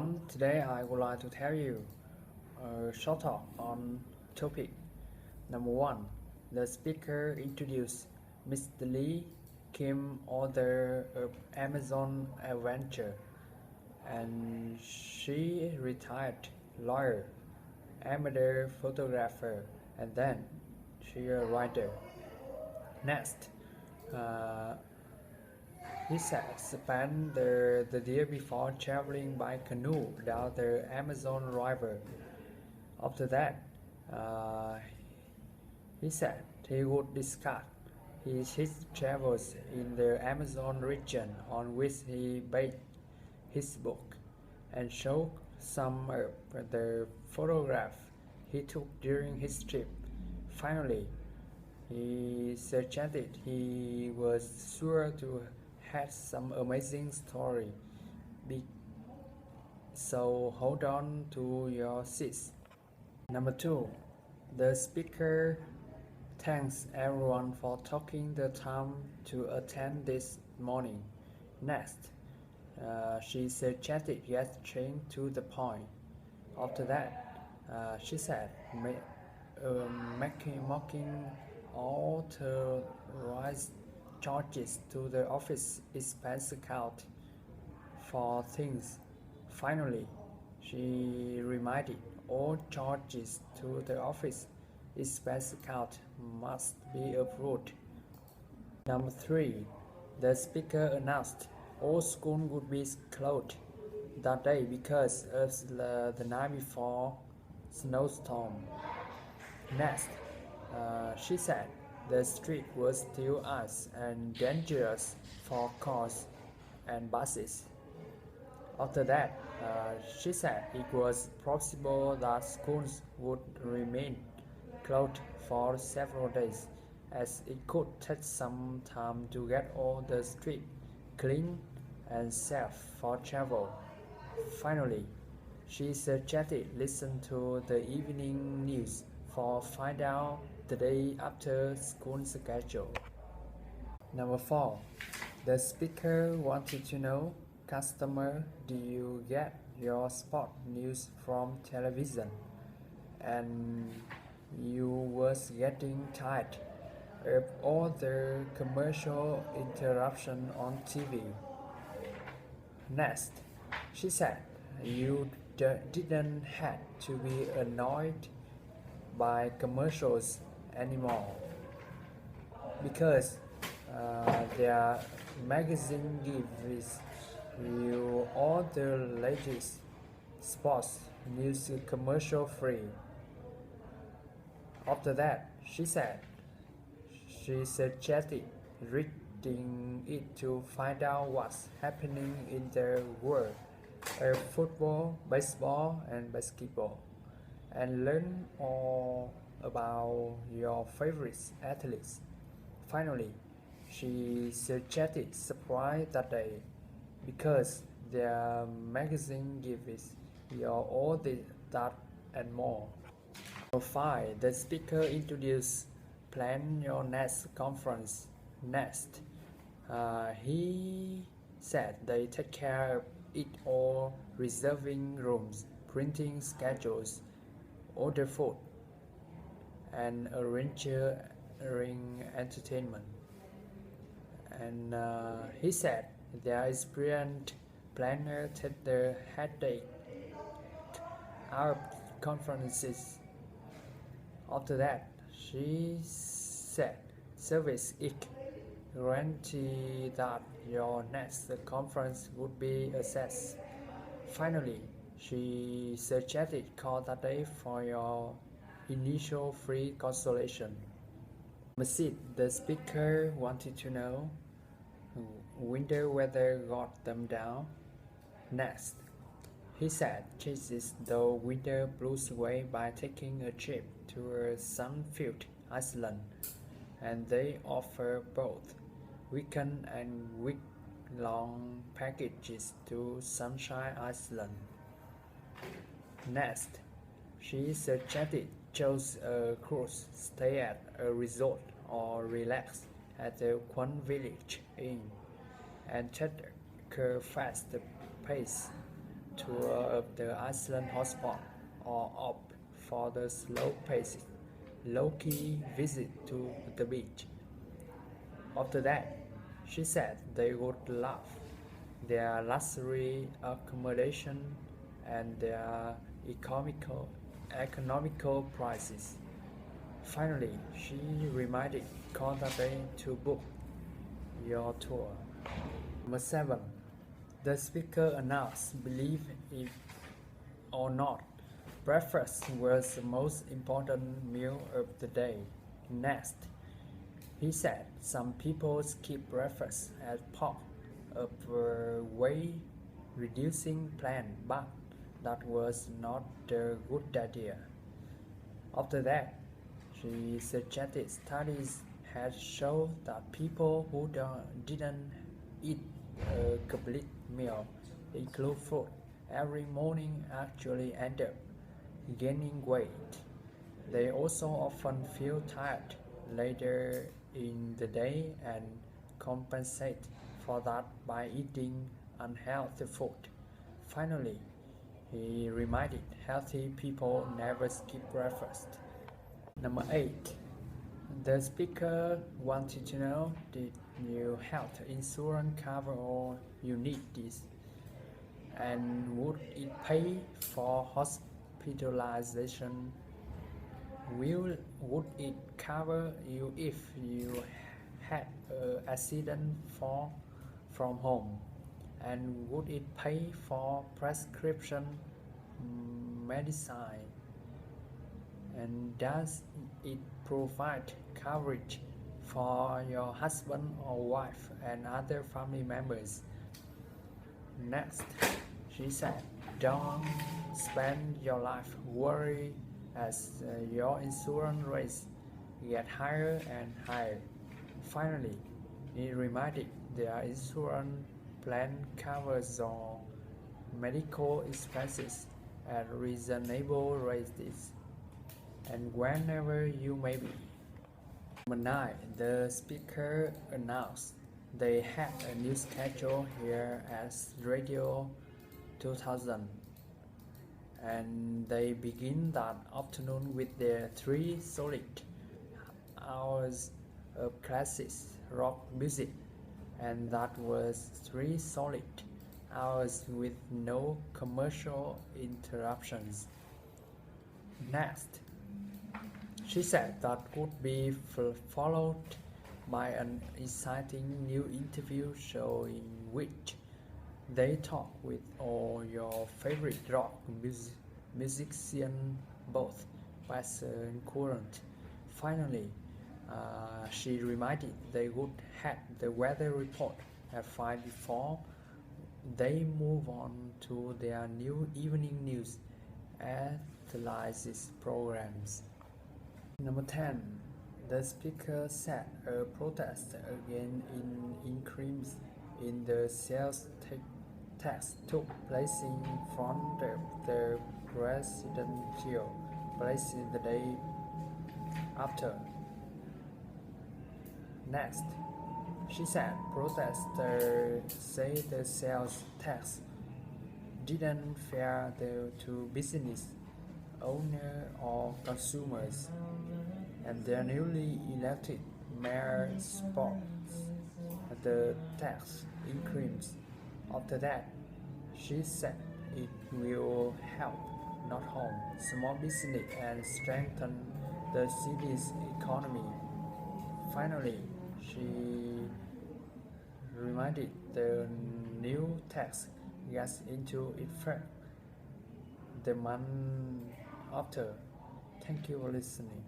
everyone, today I would like to tell you a short talk on topic. Number one, the speaker introduced Mr. Lee Kim, author of Amazon Adventure, and she retired lawyer, amateur photographer, and then she a writer. Next, uh, he said spent the year before traveling by canoe down the Amazon River. After that, uh, he said he would discuss his travels in the Amazon region on which he based his book and show some of the photographs he took during his trip. Finally, he suggested he was sure to have some amazing story. Be- so hold on to your seats. Number two, the speaker thanks everyone for taking the time to attend this morning. Next, she suggested get straight to the point. After that, she said, mocking all the rise charges to the office expense account for things. Finally, she reminded all charges to the office expense account must be approved. Number three, the speaker announced all schools would be closed that day because of the night before snowstorm. Next, she said the street was still ice and dangerous for cars and buses. After that, she said it was possible that schools would remain closed for several days, as it could take some time to get all the streets clean and safe for travel. Finally, she suggested listen to the evening news for find out the day after school schedule. Number four, the speaker wanted to know, customer, do you get your sport news from television? And you was getting tired of all the commercial interruption on TV. Next, she said you didn't have to be annoyed by commercials anymore because their magazine gives you all the latest sports news commercial free. After that, she said she suggested reading it to find out what's happening in the world of football, baseball, and basketball, and learn all about your favorite athletes. Finally, she suggested surprise that day because their magazine gives you all that and more. Number five, the speaker introduced plan your next conference. Next, he said they take care of it all, reserving rooms, printing schedules, order food, and arranging entertainment. And he said their experienced planner take the headache out of conferences. After that, she said service it guarantee that your next conference would be assessed. Finally, she suggested call that day for your initial free consultation. Masid, the speaker wanted to know, winter weather got them down. Next, he said chases the winter blues away by taking a trip to a sun-filled Iceland, and they offer both weekend and week-long packages to Sunshine Iceland. Next, she suggested choose a cruise, stay at a resort, or relax at the Quan Village Inn, and take a fast pace tour of the Iceland hotspot or opt for the slow-paced, low-key visit to the beach. After that, she said they would love their luxury accommodation and their economical prices. Finally, she reminded Contact to book your tour. Number 7. The speaker announced, believe it or not, breakfast was the most important meal of the day. Next, he said some people skip breakfast as part of a weight-reducing plan, but that was not a good idea. After that, she suggested studies had shown that people who didn't eat a complete meal, include food, every morning actually end up gaining weight. They also often feel tired later in the day and compensate for that by eating unhealthy food. Finally, he reminded healthy people never skip breakfast. Number 8. The speaker wanted to know, did your health insurance cover all you need this? And would it pay for hospitalization? Would it cover you if you had an accident from home? And would it pay for prescription medicine? And does it provide coverage for your husband or wife and other family members? Next, she said, don't spend your life worrying as your insurance rates get higher and higher. Finally, he reminded their insurance plan covers your medical expenses at reasonable rates and whenever you may be. Number 9. The speaker announced they had a new schedule here at Radio 2000 and they begin that afternoon with their 3 solid hours of classic rock music, and that was 3 solid hours with no commercial interruptions. Next, she said that would be followed by an exciting new interview show in which they talk with all your favorite rock musicians, both past and current. Finally, she reminded they would have the weather report at 5 before they move on to their new evening news analysis programs. Number 10. The speaker said a protest against an increase in the sales tax took place in front of the presidential place the day after. Next, she said protesters say the sales tax didn't fair to business owners or consumers, and their newly elected mayor supports the tax increase. After that, she said it will help, not harm, small business and strengthen the city's economy. Finally, she reminded the new tax gets into effect the month after. Thank you for listening.